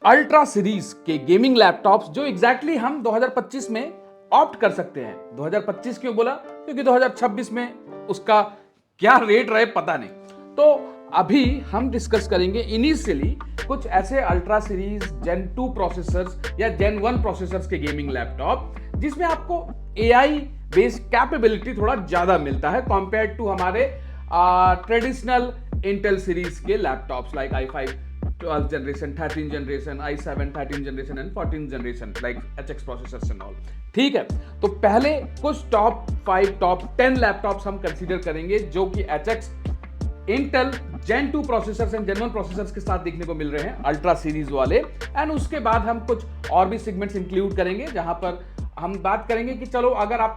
Ultra series के gaming laptops जो exactly हम 2025 में ऑप्ट कर सकते हैं। 2025 क्यों बोला? क्योंकि 2026 में उसका क्या रेट रहे पता नहीं। तो अभी हम डिस्कस करेंगे इनिशियली कुछ ऐसे अल्ट्रा सीरीज जेन 2 प्रोसेसर्स या जेन 1 प्रोसेसर्स के गेमिंग लैपटॉप जिसमें आपको एआई बेस्ड कैपेबिलिटी थोड़ा ज्यादा मिलता है कंपेयर्ड टू हमारे ट्रेडिशनल इंटेल सीरीज के laptops like i5 12th generation, 13th generation, i7 13th generation and 14th generation like HX processors and all. ठीक है, तो पहले कुछ टॉप 5 टॉप 10 लैपटॉप्स हम कंसीडर करेंगे जो कि HX Intel Gen 2 processors and Gen 1 processors के साथ देखने को मिल रहे हैं अल्ट्रा सीरीज वाले। एंड उसके बाद हम कुछ और भी सेगमेंट्स इंक्लूड करेंगे जहां पर हम बात करेंगे कि चलो अगर आप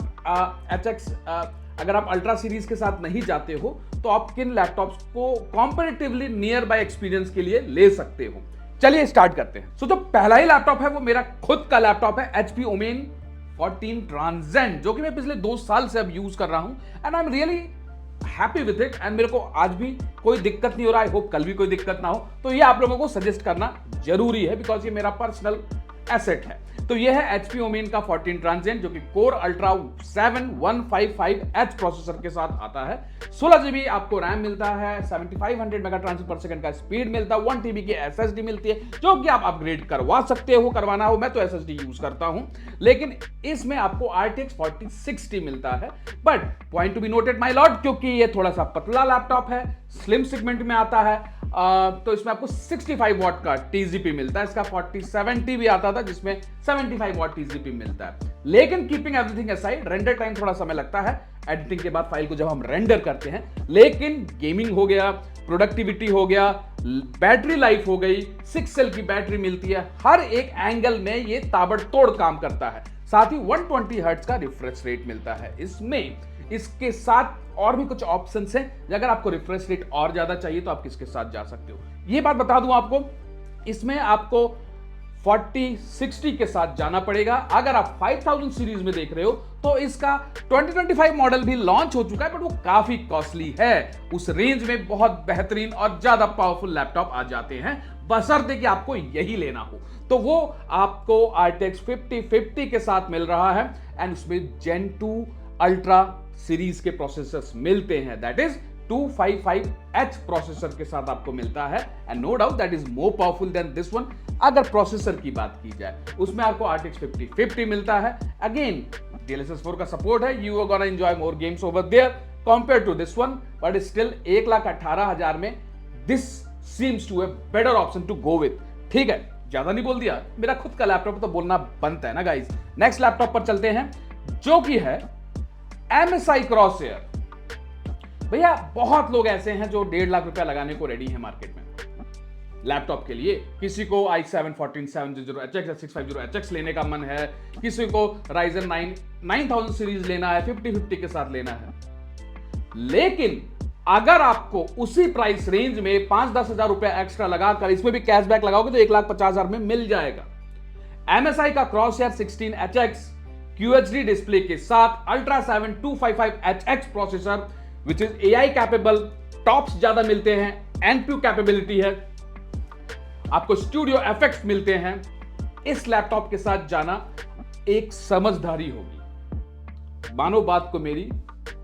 अगर आप अल्ट्रा सीरीज के साथ नहीं जाते हो तो आप किन लैपटॉप्स को कंपैरेटिवली नियर बाय एक्सपीरियंस के लिए ले सकते हो। चलिए स्टार्ट करते हैं। जो पहला ही लैपटॉप है वो मेरा खुद का लैपटॉप है HP Omen 14 Transcend जो कि मैं पिछले 2 साल से अब यूज कर रहा हूं and I am really happy with it and मेरे को आज भी कोई दिक्कत नहीं हो रहा। आई होप कल भी कोई दिक्कत ना हो। तो ये आप लोगों को सजेस्ट करना जरूरी है बिकॉज ये मेरा पर्सनल एसेट है। तो ये है HP Omen का 14 Transcend जो कि कोर अल्ट्रा 7155H प्रोसेसर के साथ आता है। 16GB आपको रैम मिलता है, 7500 मेगा ट्रांसफर पर सेकंड का स्पीड मिलता है, 1TB की SSD मिलती है जो कि आप अपग्रेड करवा सकते हो, करवाना हो। मैं तो SSD यूज करता हूं लेकिन इसमें आपको RTX 4060 मिलता है। But point to be noted my Lord, क्योंकि ये थोड़ा सा पतला लैपटॉप है, स्लिम सेगमेंट में आता है, तो इसमें आपको 65 वॉट का TZP मिलता है। इसका 4070 भी आता था जिसमें 75 वॉट TZP मिलता है। लेकिन keeping everything aside render time थोड़ा समय लगता है एडिटिंग के बाद फाइल को जब हम रेंडर करते हैं। लेकिन गेमिंग हो गया, प्रोडक्टिविटी हो गया, बैटरी लाइफ हो गई, 6 सेल की बैटरी मिलती है, हर एक एंगल में ये ताबड़तोड़ काम करता है। साथ ही 120 हर्ट्ज का रिफ्रेश रेट मिलता है इसमें। इसके साथ और भी कुछ ऑप्शंस हैं, अगर आपको रिफ्रेश रेट और ज्यादा चाहिए तो आप किसके साथ जा सकते हो। ये बात बता दूं आपको, इसमें आपको 4060 के साथ जाना पड़ेगा। अगर आप 5000 सीरीज में देख रहे हो तो इसका 2025 मॉडल भी लॉन्च हो चुका है बट वो काफी कॉस्टली है। उस रेंज में बहुत बेहतरीन और ज्यादा पावरफुल लैपटॉप आ जाते हैं बशर्ते कि आपको यही लेना हो। तो वो आपको RTX 5050 के साथ मिल रहा है एंड उसमें जेन 2 अल्ट्रा सीरीज के प्रोसेसर्स मिलते हैं, दैट इज 255H प्रोसेसर के साथ आपको मिलता है and no doubt that is more powerful than this one. अगर प्रोसेसर की बात की जाए उसमें आपको RTX 5050 मिलता है। अगेन DLSS 4 का सपोर्ट है, you are gonna enjoy more games over there compare to this one, but still 1,18,000 में this seems to a better option to go with. ठीक है, ज्यादा नहीं बोल दिया, मेरा खुद का लैपटॉप तो बोलना बनता है ना गाइस। नेक्स्ट लैपटॉप पर चलते हैं जो कि है MSI Crosshair। भैया बहुत लोग ऐसे हैं जो 1.5 लाख रुपया लगाने को रेडी है मार्केट में लैपटॉप के लिए। किसी को i7 14700HX या 650HX लेने का मन है, किसी को Ryzen 9 9000 सीरीज लेना है, 5050 के साथ लेना है। लेकिन अगर आपको उसी प्राइस रेंज में 5-10 हजार रुपया एक्स्ट्रा लगाकर इसमें भी कैशबैक लगाओगे तो 1,50,000 में मिल जाएगा। MSI का Crosshair 16HX QHD डिस्प्ले के साथ ultra 7255HX processor which is AI capable, tops ज्यादा मिलते हैं, NPU कैपेबिलिटी है, आपको स्टूडियो एफेक्ट्स मिलते हैं। इस लैपटॉप के साथ जाना एक समझदारी होगी। मानो बात को मेरी,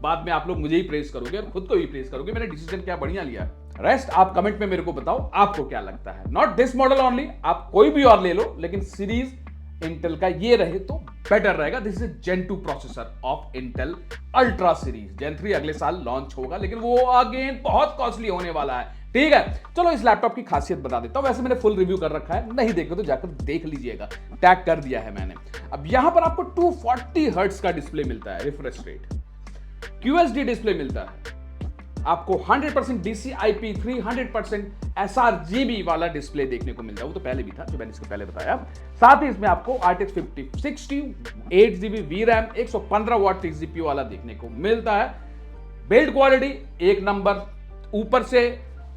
बाद में आप लोग मुझे ही प्रेस करोगे और खुद को ही प्रेस करोगे मैंने डिसीजन क्या बढ़िया लिया है। रेस्ट आप कमेंट में मेरे को बताओ आपको क्या लगता है। नॉट दिस मॉडल ओनली, आप कोई भी और ले लो लेकिन सीरीज इंटेल का ये रहे तो बेटर रहेगा। This is gen 2 processor of Intel ultra series. Gen 3 अगले साल लॉन्च होगा लेकिन वो अगेन बहुत कॉस्टली होने वाला है। ठीक है, चलो इस लैपटॉप की खासियत बता देता हूं। वैसे मैंने फुल रिव्यू कर रखा है, नहीं देखे तो जाकर देख लीजिएगा, टैग कर दिया है मैंने। अब यहां पर आपको 240 हर्ट्ज का डिस्प्ले मिलता है, रिफ्रेश रेट, QHD डिस्प्ले मिलता है आपको, 100% DCI-P3 100% sRGB वाला डिस्प्ले देखने को मिलता है। वो तो पहले भी था जो मैंने इसके पहले बताया। साथ ही इसमें आपको RTX 5060 8GB VRAM 115 what TZP वाला देखने को मिलता है। बिल्ड क्वालिटी एक नंबर। ऊपर से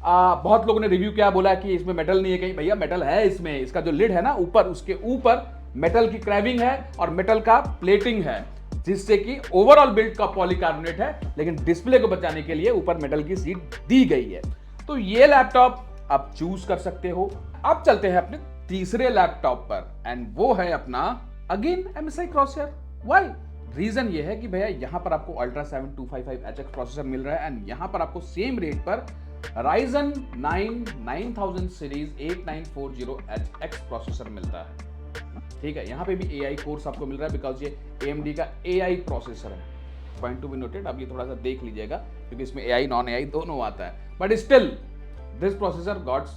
बहुत लोगों ने रिव्यू किया, बोला कि इसमें मेटल नहीं है कहीं। भैया मेटल है इसमें, इसका जो लिड है ना ऊपर, उसके ऊपर मेटल की क्रैविंग है और मेटल का प्लेटिंग है जिससे कि ओवरऑल बिल्ड का पॉलीकार्बोनेट है, लेकिन डिस्प्ले को बचाने के लिए ऊपर मेटल की सीट दी गई है। तो ये लैपटॉप आप चूज कर सकते हो। अब चलते हैं अपने तीसरे लैपटॉप पर, एंड वो है अपना again MSI crosshair. Why? Reason ये है कि भैया यहां पर आपको अल्ट्रा 7 255HX प्रोसेसर मिल रहा है, एंड यहां पर आपको सेम रेट पर Ryzen 9 9000 सीरीज 8940HX प्रोसेसर मिलता है। ठीक है, यहां पे भी AI कोर्स आपको मिल रहा है बिकॉज ये AMD का AI प्रोसेसर है। पॉइंट टू बी नोटेड, आप ये थोड़ा सा देख लीजिएगा क्योंकि इसमें AI नॉन AI दोनों आता है, but still this processor gots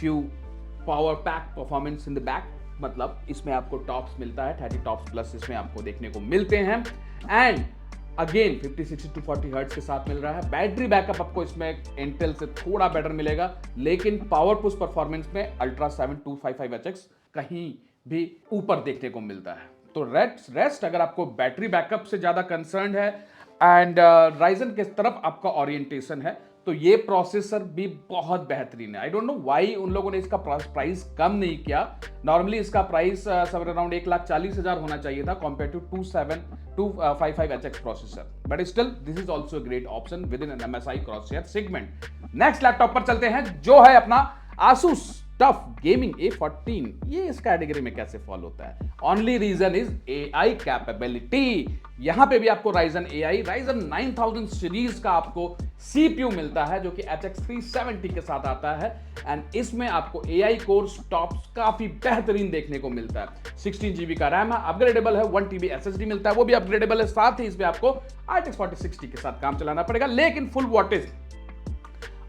few power pack performance in the back. मतलब इसमें आपको टॉप्स मिलता है, 30 टॉप्स प्लस इसमें आपको देखने को मिलते हैं, एंड अगेन 50 60 to 40 हर्ट्ज के साथ मिल रहा है। बैटरी बैकअप आपको इसमें इंटेल से थोड़ा बेटर मिलेगा, लेकिन पावर पुश परफॉर्मेंस में अल्ट्रा 7 255HX कहीं भी ऊपर देखने को मिलता है। तो रेस्ट अगर आपको बैटरी बैकअप से ज्यादा कंसर्न है एंड राइजन के तरफ आपका ओरिएंटेशन है, तो ये प्रोसेसर भी बहुत बेहतरीन है। आई डोंट नो व्हाई उन लोगों ने इसका प्राइस कम नहीं किया। नॉर्मली इसका प्राइस समवेयर अराउंड 1,40,000 होना चाहिए था compare to 255HX processor, but still this is also great option within an MSI crosshair segment. Next laptop पर चलते हैं जो है अपना Asus टफ गेमिंग A14। ये इस कैटेगरी में कैसे फॉल होता है? Only reason is AI capability. यहां पे भी आपको Ryzen 9000 सीरीज का आपको CPU मिलता है जो कि HX 370 के साथ आता है, एंड इसमें आपको AI कोर्स टॉप्स काफी बेहतरीन देखने को मिलता है। 16 GB का रैम है, अपग्रेडेबल है, 1 TB SSD मिलता है, वो भी अपग्रेडेबल है। साथ ही इसमें आपको RTX 4060 के साथ काम चलाना पड़ेगा, लेकिन फुल वॉटेज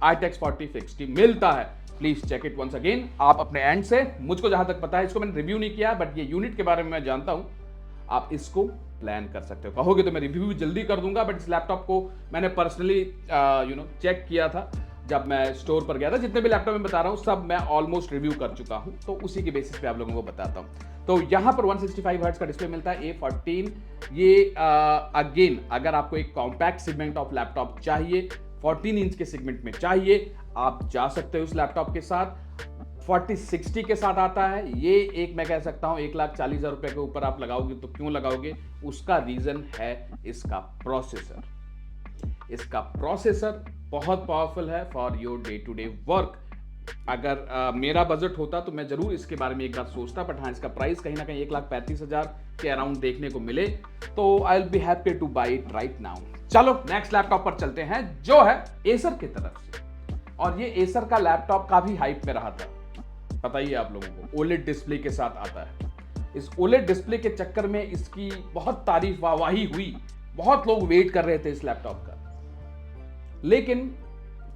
RTX 4060 मिलता है। Please check it once again आप अपने एंड से। मुझको जहां तक पता है, इसको मैंने रिव्यू नहीं किया, बट ये यूनिट के बारे में मैं जानता हूं, आप इसको प्लान कर सकते हो। कहोगे तो मैं रिव्यू जल्दी कर दूंगा, बट इस लैपटॉप को मैंने पर्सनली चेक किया था जब मैं स्टोर पर गया था। जितने भी लैपटॉप में बता रहा हूं सब मैं ऑलमोस्ट रिव्यू कर चुका हूं, तो उसी के बेसिस पे आप लोगों को बताता हूं। तो यहां पर 165 हर्ट्ज का डिस्प्ले मिलता है A14। ये अगेन अगर आपको एक कॉम्पैक्ट सेगमेंट ऑफ लैपटॉप चाहिए, 14 इंच के सेगमेंट में चाहिए, आप जा सकते हो इस लैपटॉप के साथ। 4060 के साथ आता है ये। एक मैं कह सकता हूं 1,40,000 रुपए के ऊपर आप लगाओगे तो क्यों लगाओगे? उसका रीजन है इसका प्रोसेसर। इसका प्रोसेसर बहुत पावरफुल है for your day to day work. अगर मेरा बजट होता तो मैं जरूर इसके बारे में एक बार सोचता, बट हाँ, इसका प्राइस कहीं ना कहीं 1,35,000 के अराउंड देखने को मिले तो I will be happy to buy it right now. चलो नेक्स्ट लैपटॉप पर चलते हैं जो है एसर की तरफ से, और ये एसर का लैपटॉप काफी हाइप में रहा था, पता ही है आप लोगों को। OLED डिस्प्ले के साथ आता है। इस OLED डिस्प्ले के चक्कर में इसकी बहुत तारीफ वाहवाही हुई, बहुत लोग वेट कर रहे थे इस लैपटॉप का, लेकिन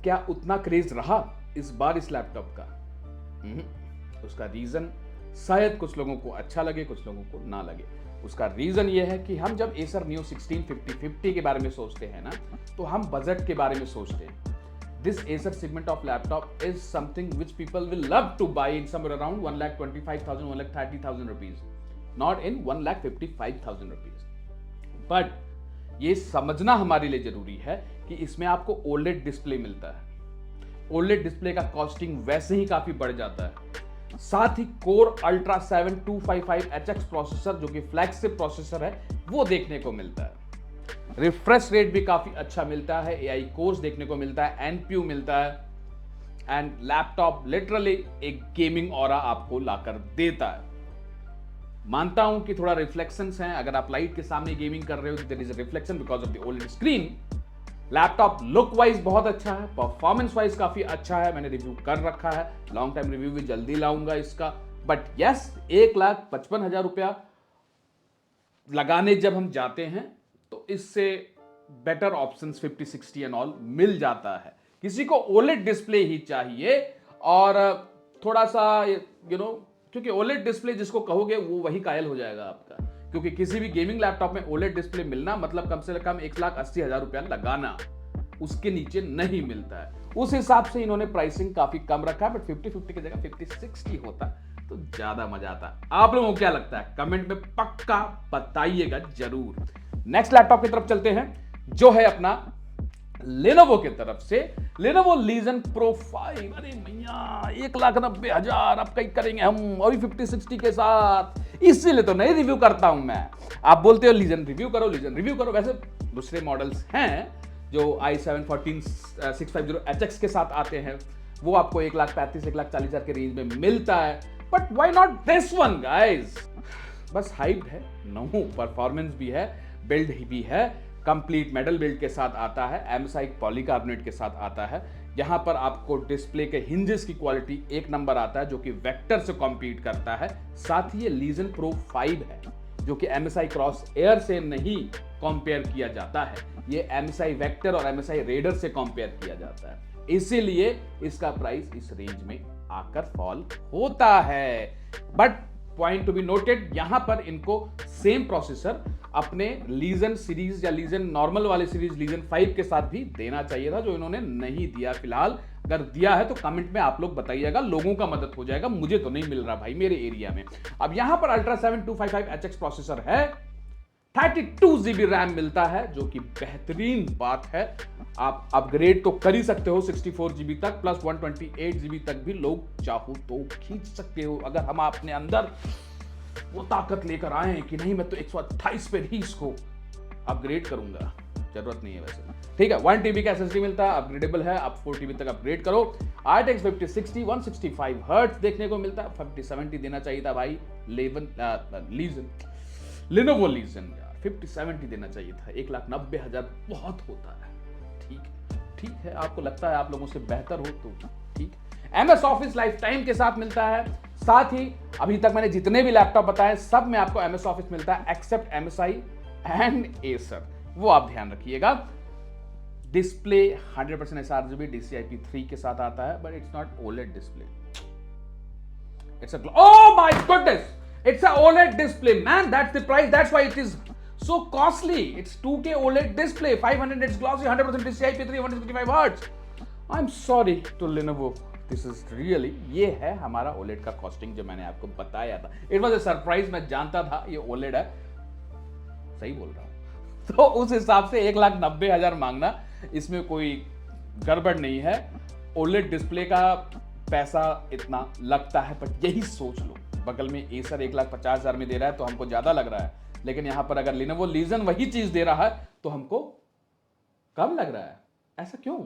क्या उतना क्रेज रहा इस बार इस लैपटॉप का? उसका रीजन शायद कुछ लोगों को अच्छा लगे, कुछ लोगों को ना लगे। उसका रीजन यह है कि हम जब एसर Neo 1650 के बारे में सोचते हैं ना, तो हम बजट के बारे में सोचते हैं। This Acer segment of laptop is something which people will love to buy in somewhere around 1,25,000, 1,30,000 rupees, not in 1,55,000 rupees. But ये समझना हमारे लिए जरूरी है कि इसमें आपको OLED डिस्प्ले मिलता है। OLED डिस्प्ले का कॉस्टिंग वैसे ही काफी बढ़ जाता है। साथ ही कोर अल्ट्रा 7 255HX प्रोसेसर जो कि फ्लैगशिप प्रोसेसर है वो देखने को मिलता है। रिफ्रेश रेट भी काफी अच्छा मिलता है, AI कोर्स देखने को मिलता है, NPU मिलता है, एंड लैपटॉप लिटरली एक गेमिंग ऑरा आपको लाकर देता है। मानता हूं कि थोड़ा रिफ्लेक्शंस हैं, अगर आप लाइट के सामने गेमिंग कर रहे हो तो there is a reflection because of the OLED screen. Laptop look wise बहुत अच्छा है, परफॉर्मेंस वाइज काफी अच्छा है, मैंने रिव्यू कर रखा है, लॉन्ग टाइम रिव्यू भी जल्दी लाऊंगा इसका। बट यस, 1,55,000 रुपया लगाने जब हम जाते हैं तो इससे बेटर ऑप्शंस 5060 एंड ऑल मिल जाता है। किसी को OLED डिस्प्ले ही चाहिए और थोड़ा सा क्योंकि OLED डिस्प्ले जिसको कहोगे वो वही कायल हो जाएगा आपका, क्योंकि किसी भी गेमिंग लैपटॉप में OLED डिस्प्ले मिलना मतलब कम से कम 1,80,000 रुपया लगाना, उसके नीचे नहीं मिलता है। उस हिसाब से इन्होंने प्राइसिंग काफी कम रखा है, बट 5050 की जगह 5060 होता तो ज्यादा मजा आता। आप लोगों को क्या लगता है कमेंट में पक्का बताइएगा जरूर। नेक्स्ट लैपटॉप की तरफ चलते हैं जो है अपना Lenovo की तरफ से Lenovo Legion Pro 5। अरे भैया 1,90,000 अब कहीं करेंगे हम, और 5060 के साथ, इसीलिए तो नहीं रिव्यू करता हूं मैं। आप बोलते हो Legion रिव्यू करो, Legion रिव्यू करो, वैसे दूसरे मॉडल्स हैं जो i7 14650HX के साथ आते हैं, वो आपको 1,35,000 1,40,000 के रेंज में मिलता है। But why not this one guys? बस हाइप है, नो परफॉर्मेंस भी है, बिल्ड भी है, कंप्लीट मेटल बिल्ड के साथ आता है, MSI पॉलीकार्बोनेट के साथ आता है। यहां पर आपको डिस्प्ले के हिंजेस की क्वालिटी एक नंबर आता है जो कि वेक्टर से कॉम्पीट करता है। साथ ही ये लीजन प्रो 5 है जो कि MSI क्रॉस एयर से नहीं कंपेयर किया जाता है, ये MSI वेक्टर और MSI रेडर से कंपेयर किया जाता है, इसीलिए इसका प्राइस इस रेंज में आकर फॉल होता है। But point to be noted, यहां पर इनको सेम प्रोसेसर अपने लीजन सीरीज या लीजन नॉर्मल वाले सीरीज लीजन 5 के साथ भी देना चाहिए था, जो इन्होंने नहीं दिया फिलहाल। अगर दिया है तो कमेंट में आप लोग बताइएगा, लोगों का मदद हो जाएगा, मुझे तो नहीं मिल रहा भाई मेरे एरिया में। अब यहां पर अल्ट्रा 7 255HX प्रोसेसर है, 32 GB रैम मिलता है जो कि बेहतरीन बात है। आप अपग्रेड तो कर ही सकते हो 64 GB तक, प्लस 128 GB तक भी लोग चाहो तो खींच सकते हो, अगर हम अपने अंदर वो ताकत लेकर आए कि नहीं मैं तो 128 पे ही इसको अपग्रेड करूंगा, जरूरत नहीं है वैसे। ठीक है, 1 TB का SSD मिलता है, अपग्रेडेबल है, आप 4 TB तक अपग्रेड करो। RTX 5060 165 हर्ट्ज देखने को मिलता है, 5070 देना चाहिए था भाई, Lenovo Legion यार 5070 देना चाहिए था, 1,90,000 बहुत होता है। ठीक है, आपको लगता है आप लोगों से बेहतर हो तो ठीक। MS Office लाइफ टाइम के साथ मिलता है, साथ ही अभी तक मैंने जितने भी लैपटॉप बताए सब में आपको MS Office मिलता है एक्सेप्ट MSI एंड Acer, वो आप ध्यान रखिएगा। डिस्प्ले 100% sRGB DCI-P3 के साथ आता है, but it's not OLED display, it's oh my goodness, it's a OLED display man, that's the price, that's why it is so costly. It's 2K OLED display, 500 Hz glossy, 100% DCI-P3, 165 Hz. I'm sorry to Lenovo, this is really, ये है हमारा OLED का costing जो मैंने आपको बताया था। It was a surprise, मैं जानता था ये OLED है, सही बोल रहा हूँ। तो उस हिसाब से 1,90,000 मांगना इसमें कोई गड़बड़ नहीं है। OLED डिस्प्ले का पैसा इतना लगता है, पर यही सोच लो बगल में Acer 1,50,000 में दे रहा है तो हमको ज्यादा लग रहा है, लेकिन यहां पर अगर Lenovo Legion वही चीज दे रहा है तो हमको कम लग रहा है। ऐसा क्यों?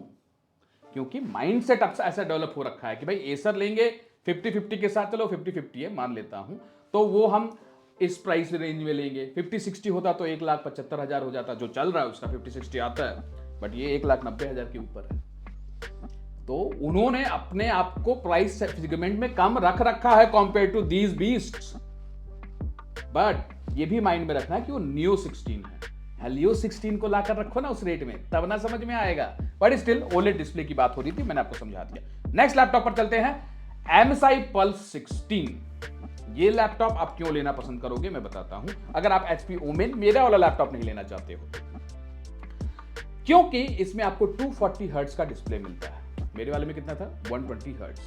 क्योंकि माइंडसेट ऐसा डेवलप हो रखा है कि भाई Acer लेंगे 50-50 के साथ, चलो 50-50 है मान लेता हूं, तो वो हम इस प्राइस रेंज में लेंगे। 50-60 होता तो 1,75,000 हो जाता, जो चल रहा है उसका 50-60 आता है, बट ये 1,90,000 के ऊपर है। तो उन्होंने अपने आप को प्राइस सेगमेंट में कम रख रखा है compare to these beasts, but ये भी माइंड में रखना है कि वो Neo 16 है, Helio 16 को लाकर रखो ना उस रेट में, तब ना समझ में आएगा। बट स्टिल OLED डिस्प्ले की बात हो रही थी, मैंने आपको समझा दिया। नेक्स्ट लैपटॉप पर चलते हैं, MSI Pulse 16। ये लैपटॉप आप क्यों लेना पसंद करोगे मैं बताता हूं, अगर आप HP Omen मेरा वाला लैपटॉप नहीं लेना चाहते हो, क्योंकि इसमें आपको 240 हर्ट्ज का डिस्प्ले मिलता है। मेरे वाले में कितना था? 120 hertz.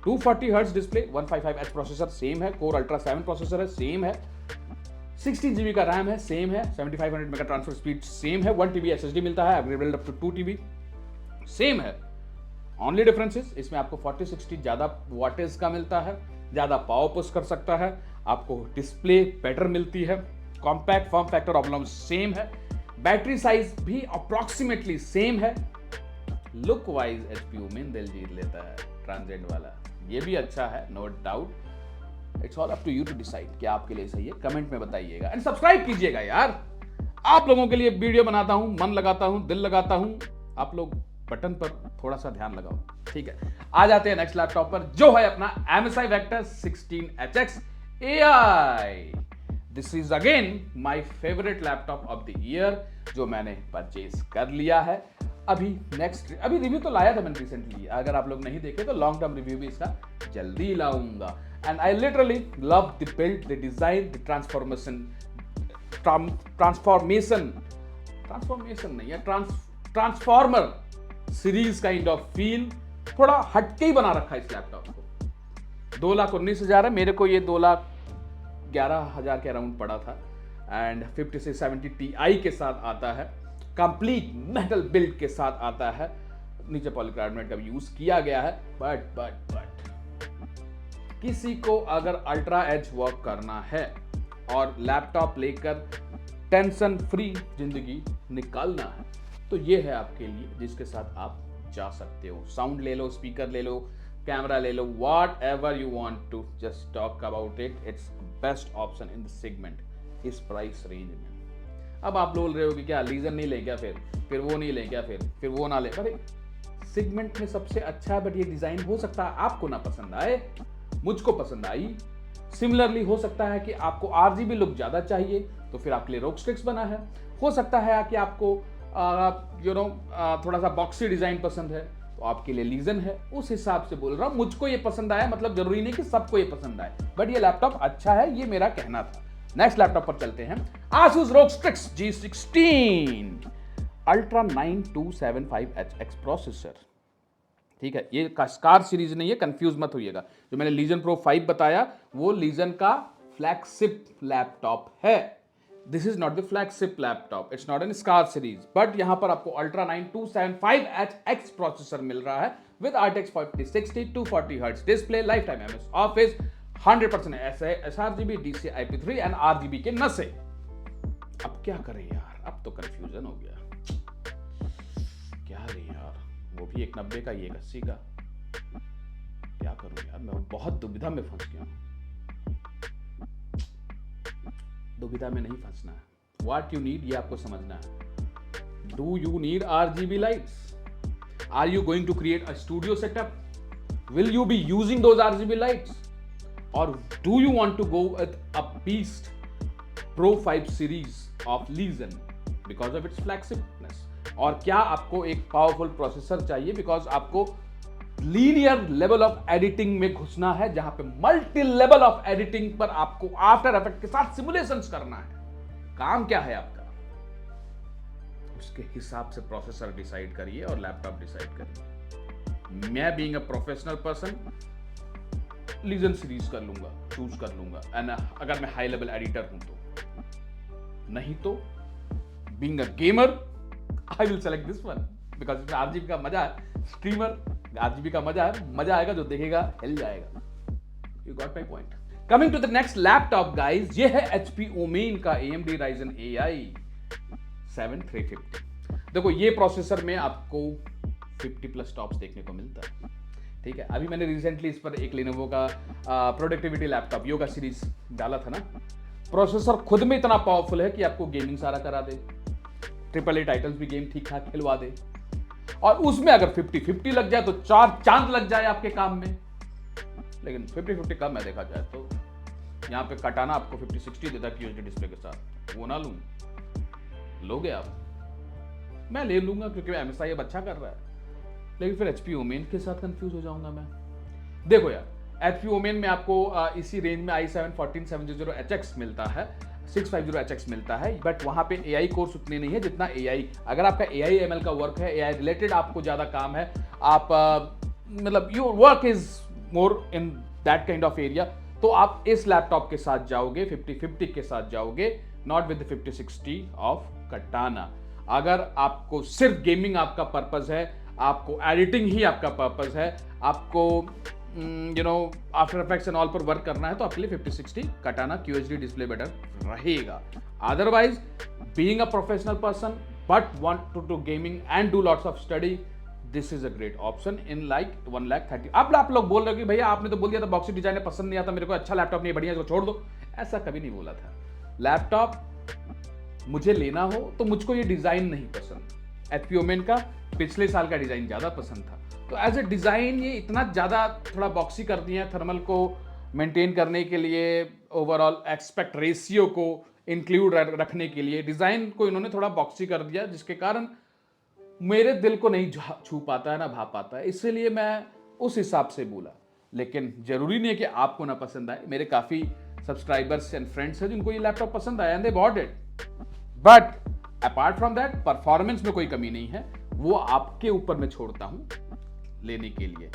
240 hertz display, 155H processor same है, कोर अल्ट्रा 7 प्रोसेसर है सेम है, 16 GB का रैम है सेम है, 7500 मेगा ट्रांसफर स्पीड सेम है, 1 TB SSD मिलता है, upgradable up to 2 TB same है। ओनली डिफरेंसेस इसमें आपको 4060 ज्यादा वॉटेज का मिलता है, ज्यादा पावर पुश कर सकता है, आपको डिस्प्ले बेटर मिलती है, compact form factor oblong same है, बैटरी साइज भी अप्रॉक्सीमेटली सेम है। लुक वाइज HP Omen दिल जीत लेता है, ट्रांजेंट वाला ये भी अच्छा है, no doubt. It's all up to you to decide कि आपके लिए सही है, कमेंट में बताइएगा एंड सब्सक्राइब कीजिएगा यार। आप लोगों के लिए वीडियो बनाता हूं, मन लगाता हूं, दिल लगाता हूं, आप लोग बटन पर थोड़ा सा ध्यान लगाओ, ठीक है। आ जाते हैं नेक्स्ट लैपटॉप पर, जो है अपना MSI Vector 16HX AI। This is again my favourite laptop off the year, जो मैंने परचेज कर लिया है। अभी रिव्यू तो लाया था मैंने रिसेंटली, अगर आप लोग नहीं देखे तो लॉन्ग टर्म रिव्यू भी इसका जल्दी लाऊंगा। And I literally love the build, the design, the transformation नहीं है, transformer series kind of feel, थोड़ा हटके ही बना रखा है इस लैपटॉप को। 2,19,000 है, मेरे को ये 2,11,000 के अराउंड पड़ा था एंड 5670 Ti के साथ आता है, कंप्लीट मेटल बिल्ड के साथ आता है, नीचे पॉलीकार्बोनेट का यूज किया गया है। बट किसी को अगर अल्ट्रा एज वर्क करना है और लैपटॉप लेकर टेंशन फ्री जिंदगी निकालना है, तो ये है आपके लिए, जिसके साथ आप जा सकते हो। साउंड ले लो, स्पीकर ले लो, कैमरा ले लो, whatever you want to just talk about it, it's best option in the segment इस प्राइस रेंज में। अब आप बोल रहे हो कि क्या लीजन नहीं ले क्या, फिर वो नहीं ले क्या, फिर वो ना ले। अरे सेगमेंट में सबसे अच्छा है, बट ये डिजाइन हो सकता है आपको ना पसंद आए, मुझको पसंद आई। सिमिलरली हो सकता है कि आपको आरजीबी लुक ज्यादा चाहिए तो फिर आपके लिए रोग स्ट्रिक्स बना है। हो सकता है कि आपको थोड़ा सा बॉक्सी डिजाइन पसंद है तो आपके लिए लीजन है। उस हिसाब से बोल रहा हूं, मुझको ये पसंद आया, मतलब जरूरी नहीं कि सबको ये पसंद आए, बट ये लैपटॉप अच्छा है, ये मेरा कहना था। नेक्स्ट लैपटॉप पर चलते हैं, Asus ROG Strix G16 Ultra 9275HX processor. ठीक है, ये स्कार सीरीज नहीं है, कंफ्यूज मत होइएगा। जो मैंने लीजन प्रो 5 बताया वो लीजन का फ्लैगशिप लैपटॉप है। This is not the flagship laptop, it's not an scar series, but यहां पर आपको Ultra 9275HX प्रोसेसर मिल रहा है with RTX 4060 240 Hz display, life time MS office, 100% sRGB DCI-P3 and RGB के नशे। अब क्या करें यार, अब तो कंफ्यूजन हो गया, क्या करें यार, वो भी 190 का, ये 80 का, क्या करूं यार, मैं बहुत दुविधा में फंस गया। दुविधा में नहीं फंसना है, व्हाट यू नीड ये आपको समझना है। Do you need RGB lights? Are you going to create a studio setup? Will you be using those RGB lights? Or do you want to go with a Beast Pro 5 series of Legion because of its flagshipness? और क्या आपको एक powerful processor चाहिए because आपको linear level of editing में घुसना है, जहां पे मल्टी लेवल ऑफ एडिटिंग पर आपको आफ्टर इफेक्ट के साथ सिमुलेशंस करना है। काम क्या है आपका, उसके हिसाब से प्रोसेसर डिसाइड करिए और लैपटॉप डिसाइड करिए। मैं being a professional person Legion series कर लूंगा, चूज कर लूंगा, एंड अगर मैं हाई लेवल एडिटर हूं तो, नहीं तो being a gamer I will select this one because इसमें आरजीबी का मजा है, स्ट्रीमर आरजीबी का मजा है, मजा आएगा, जो देखेगा हिल जाएगा। You got my point. Coming to the next laptop guys, ये है HP Omen का AMD Ryzen AI 7 350। देखो ये प्रोसेसर में आपको 50+ टॉप्स देखने को मिलता है। ठीक है, अभी मैंने रिसेंटली इस पर एक Lenovo का प्रोडक्टिविटी लैपटॉप योगा सीरीज डाला था ना। प्रोसेसर खुद में इतना पावरफुल है कि आपको गेमिंग सारा करा दे, AAA टाइटल्स भी गेम ठीक ठाक खिलवा दे, और उसमें अगर 50-50 लग जाए तो 4 चांद लग जाए आपके काम में। लेकिन 50-50 कम है देखा जाए तो, यहाँ पे कटाना आपको 50-60 देता QHD डिस्प्ले के साथ, वो ना लूं, लोगे आप? मैं ले लूंगा क्योंकि MSI अब अच्छा कर रहा है, लेकिन फिर HP Omen के साथ कंफ्यूज हो जाऊंगा मैं। देखो यार, HP Omen में आपको इसी रेंज में i7 14700HX मिलता है, 650HX मिलता है, बट वहां पे AI कोर्स उतने नहीं है जितना AI, अगर आपका AI ML का वर्क है, AI रिलेटेड आपको ज्यादा काम है, आप मतलब your work is more in that kind of area, तो आप इस लैपटॉप के साथ जाओगे, 50-50 के साथ जाओगे, नॉट विद 50-60 ऑफ कटाना। अगर आपको सिर्फ गेमिंग आपका पर्पस है, आपको एडिटिंग ही आपका पर्पस है, आपको आफ्टर इफेक्ट्स एंड ऑल पर वर्क करना है, तो आपके लिए 50-60 कटाना QHD डिस्प्ले बेटर रहेगा। Otherwise being a professional person but want to do gaming and do lots of study, this is a great option in like 1,30,000। अब आप लोग बोल रहे हो कि भैया आपने तो बोल दिया था बॉक्सी डिजाइन पसंद नहीं आता मेरे को, अच्छा लैपटॉप नहीं बढ़िया, इसको छोड़ दो। ऐसा कभी नहीं बोला था। लैपटॉप मुझे लेना हो तो मुझको ये डिजाइन नहीं पसंद। HP Omen का पिछले साल का डिजाइन ज्यादा पसंद था, तो एज ए डिजाइन ये इतना ज्यादा थोड़ा बॉक्सी कर दिया है, थर्मल को मेंटेन करने के लिए, ओवरऑल एस्पेक्ट रेशियो को इंक्लूड रखने के लिए डिजाइन को इन्होंने थोड़ा बॉक्सी कर दिया, जिसके कारण मेरे दिल को नहीं छू पाता है ना भा पाता है, इसलिए मैं उस हिसाब से बोला। लेकिन जरूरी नहीं है कि आपको ना पसंद आए। मेरे काफी सब्सक्राइबर्स एंड फ्रेंड्स हैं जिनको ये लैपटॉप पसंद आया and they bought it, but apart from that performance में कोई कमी नहीं है, वो आपके ऊपर मैं छोड़ता हूं लेने के लिए।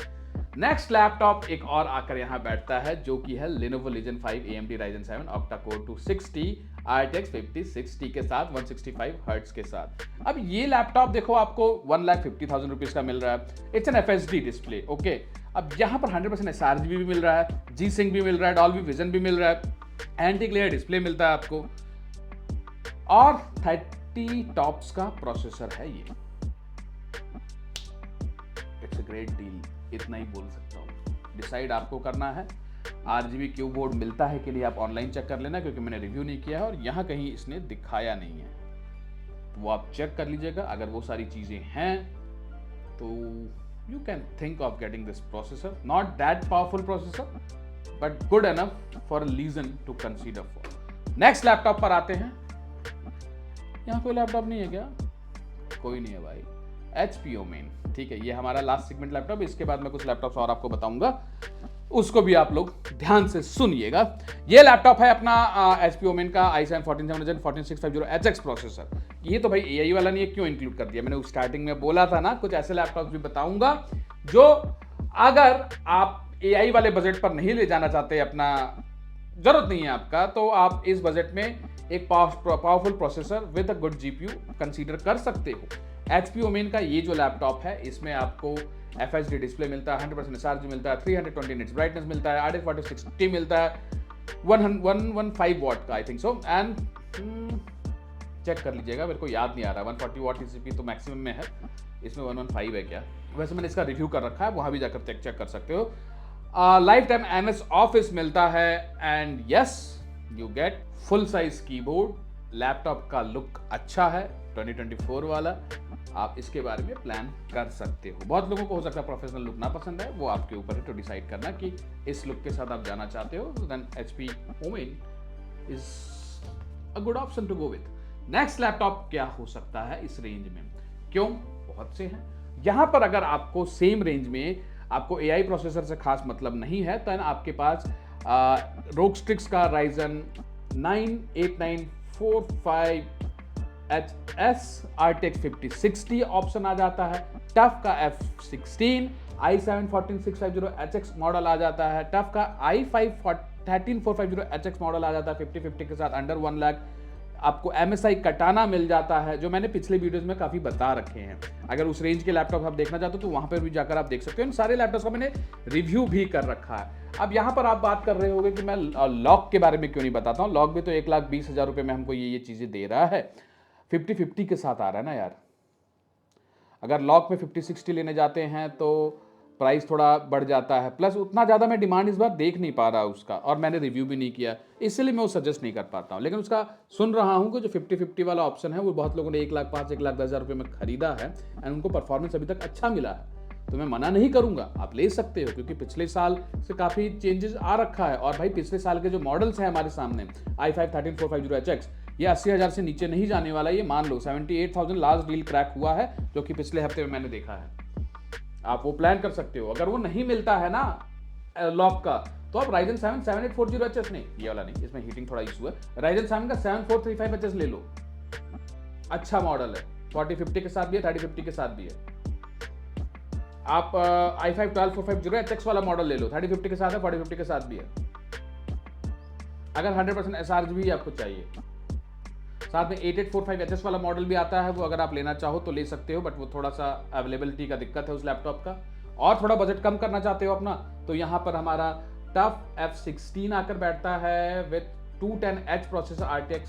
नेक्स्ट लैपटॉप एक और आकर यहां बैठता है, जो कि है Lenovo Legion 5 AMD Ryzen 7 octa-core 260 RTX 5060 के साथ 165 Hz के साथ। अब ये लैपटॉप देखो आपको 1,50,000 रुपीज का मिल रहा है। It's an FHD display, okay. अब यहां पर 100% sRGB भी मिल रहा है, G-Sync भी मिल रहा है, Dolby Vision भी मिल रहा है, एंटी ग्लेयर डिस्प्ले मिलता है आपको, और 30 टॉप्स का प्रोसेसर है ये। इट्स अ ग्रेट डील, इतना ही बोल सकता हूं। डिसाइड आपको करना है। RGB कीबोर्ड मिलता है कि नहीं आप ऑनलाइन चेक कर लेना, क्योंकि मैंने रिव्यू नहीं किया है और यहाँ कहीं इसने दिखाया नहीं है, तो वो आप चेक कर लीजिएगा। अगर वो सारी चीज़ें हैं तो you can think of getting this processor. Not that powerful processor but good enough for a reason to consider for. Next laptop पर आते हैं। यहाँ कोई लैपटॉप नहीं है क्या? कोई नहीं है भाई, HP ओमेन। ठीक है, ये हमारा लास्ट सेगमेंट लैपटॉप। इसके बाद मैं कुछ लैपटॉप्स और आपको बताऊंगा, उसको भी आप लोग ध्यान से सुनिएगा। ये लैपटॉप है अपना HP ओमेन का i7 14650HX प्रोसेसर। ये तो भाई AI वाला नहीं है, क्यों इंक्लूड कर दिया? मैंने स्टार्टिंग में बोला था ना, कुछ ऐसे लैपटॉप्स भी बताऊंगा जो अगर आप AI वाले बजट पर नहीं ले जाना चाहते, अपना जरूरत नहीं है आपका, तो आप इस बजट में एक powerful processor with a good GPU consider कर सकते हो। HP ओमेन का ये जो लैपटॉप है, इसमें आपको FHD डिस्प्ले मिलता है, 100% sRGB मिलता है, 320 निट्स ब्राइटनेस मिलता है, RTX 4060 मिलता है, 115 वॉट का I think so. And check कर लीजिएगा, मेरे को याद नहीं आ रहा 140 वॉट TCP तो मैक्सिमम में है, इसमें 115 है क्या? वैसे मैंने इसका रिव्यू कर रखा है, वहाँ भी जाकर चेक कर सकते हो। लाइफ टाइम MS ऑफिस मिलता है and yes you get full size keyboard. Laptop का लुक अच्छा है 2024 वाला, आप इसके बारे में प्लान कर सकते हो। बहुत लोगों को हो सकता है प्रोफेशनल लुक ना पसंद है, वो आपके ऊपर है तो डिसाइड करना कि इस लुक के साथ आप जाना चाहते हो, then HP Omen is a good option to go with. Next laptop क्या हो सकता है इस रेंज में? क्यों, बहुत से हैं यहां पर। अगर आपको सेम रेंज में आपको AI प्रोसेसर से खास मतलब नहीं है, तो आपके पास रोगस्ट्रिक्स का Ryzen 9 8945HS RTX 5060 ऑप्शन आ जाता है, टफ का F16 i7 14650HX मॉडल आ जाता है, टफ का i5 13450HX मॉडल आ जाता है 5050 के साथ, अंडर 1 लाख। आपको MSI कटाना मिल जाता है, जो मैंने पिछले वीडियोस में काफ़ी बता रखे हैं। अगर उस रेंज के लैपटॉप आप देखना चाहते हो तो वहाँ पर भी जाकर आप देख सकते हो। इन सारे लैपटॉप्स का मैंने रिव्यू भी कर रखा है। अब यहाँ पर आप बात कर रहे होंगे कि मैं लॉक के बारे में क्यों नहीं बताता हूँ। लॉक भी तो 1,20,000 रुपये में हमको ये चीज़ें दे रहा है, 5050 के साथ आ रहा है ना यार। अगर लॉक में 5060 लेने जाते हैं तो प्राइस थोड़ा बढ़ जाता है, प्लस उतना ज़्यादा मैं डिमांड इस बार देख नहीं पा रहा उसका, और मैंने रिव्यू भी नहीं किया, इसलिए मैं वो सजेस्ट नहीं कर पाता हूँ। लेकिन उसका सुन रहा हूँ कि जो 5050 वाला ऑप्शन है वो बहुत लोगों ने 1,05,000 1,10,000 रुपये में खरीदा है एंड उनको परफॉर्मेंस अभी तक अच्छा मिला है। तो मैं मना नहीं करूंगा, आप ले सकते हो, क्योंकि पिछले साल से काफ़ी चेंजेस आ रखा है। और भाई पिछले साल के जो मॉडल्स हैं हमारे सामने, i5 13450HX, ये 80,000 से नीचे नहीं जाने वाला। ये मान लो 78,000 लास्ट डील क्रैक हुआ है, जो कि पिछले हफ्ते में मैंने देखा है। आप वो प्लान कर सकते हो। अगर वो नहीं मिलता है ना लॉक का, तो आप Ryzen 7 7840HS नहीं, ये वाला नहीं, इसमें हीटिंग थोड़ा इशू है, Ryzen 7 का 7435HS ले लो, अच्छा मॉडल है, 4050 के साथ भी है, 3050 के साथ भी है। आप i5 12450HX वाला मॉडल ले लो, 3050 के साथ है, 4050 के साथ भी है। अगर 100% sRGB आपको चाहिए, साथ में 8845HS वाला मॉडल भी आता है, वो अगर आप लेना चाहो तो ले सकते हो, बट वो थोड़ा सा अवेलेबिलिटी का दिक्कत है उस लैपटॉप का। और थोड़ा बजट कम करना चाहते हो अपना, तो यहाँ पर हमारा टफ F16 आकर बैठता है विथ 210H प्रोसेसर RTX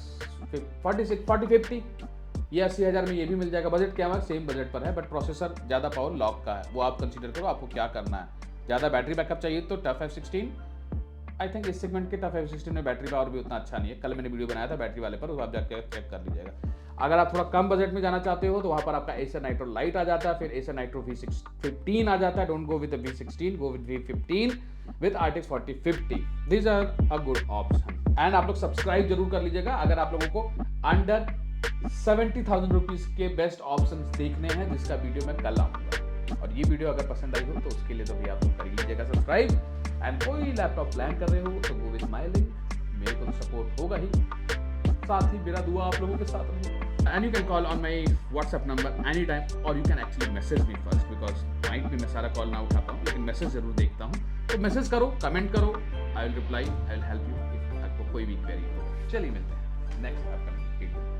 4050। ये 80,000 में ये भी मिल जाएगा। बजट क्या है, सेम बजट पर है, बट प्रोसेसर ज़्यादा पावर लॉक का है, वो आप कंसीडर करो आपको क्या करना है। ज़्यादा बैटरी बैकअप चाहिए तो टफ F16, आई थिंक इस सेगमेंट के टफ F16 में बैटरी पावर भी उतना अच्छा नहीं है। कल मैंने वीडियो बनाया था बैटरी वाले पर, वो आप जाकर चेक कर लीजिएगा। अगर आप थोड़ा कम बजट में जाना चाहते हो तो वहाँ पर आपका Acer Nitro Lite आ जाता है, फिर Acer Nitro V15 आ जाता है। Don't go with V16, go with V15 with RTX 4050। These are a good option. And आप लोग सब्सक्राइब जरूर कर लीजिएगा अगर आप लोगों को अंडर 70,000 रुपीज़ के बेस्ट ऑप्शन देखने हैं, जिसका वीडियो मैं कल आऊँगा। और ये वीडियो अगर पसंद आई हो तो उसके लिए तो भी आप लोग कर लीजिएगा सब्सक्राइब। एंड कोई लैपटॉप प्लान कर रहे हो तो गो विद माई लिंक, मेरे को तो सपोर्ट होगा ही, साथ ही मेरा दुआ आप लोगों के साथ रहेगा। And you can call on my WhatsApp number any time, और you can actually message me first, because might भी मैं सारा कॉल ना उठा पाऊँ, लेकिन मैसेज जरूर देखता हूँ। तो मैसेज करो, कमेंट करो, I will reply, I will help you if आपको कोई भी क्वेरी हो। चलिए मिलते हैं नेक्स्ट अपकमिंग वीडियो।